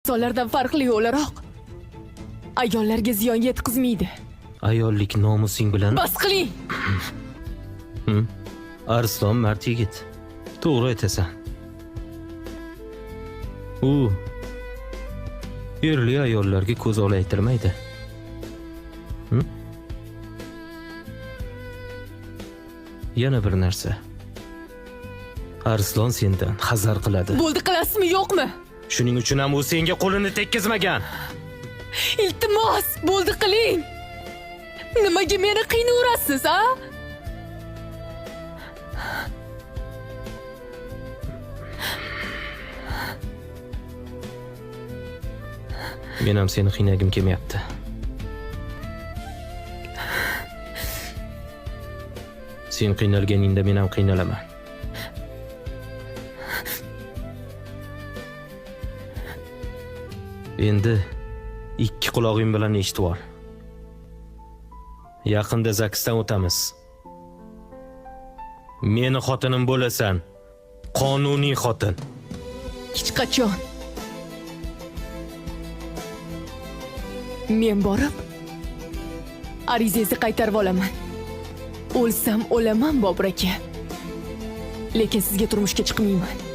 Sonlardan farqli o'laroq ayollarga ziyon yetkazmaydi. Ayollik nomusing bilan. Bas qiling. Arslon mard yigit. To'g'ri aytasan. U erli ayollarga ko'z olaytirmaydi. Yana bir narsa. Arslon sendan hazar qiladi. Bo'ldi, qilasizmi yo'qmi? Shuning uchun ham u senga qo'lini tekkizmagan. Iltimos, bo'ldi qiling. Nimaga meni qiynayverasiz, a? Men ham seni qiynagim kelmayapti. Sen qiynalganingda men ham qiynalaman. Endi ikki quloqing bilan eshitib ol. Yaqinda zaksdan o'tamiz. Meni xotinim bo'lasan. Qonuniy xotin. Hech qachon. Men borib arizangizni qaytarib olaman. O'lsam o'laman, Bobur aka. Lekin sizga turmushga chiqmayman.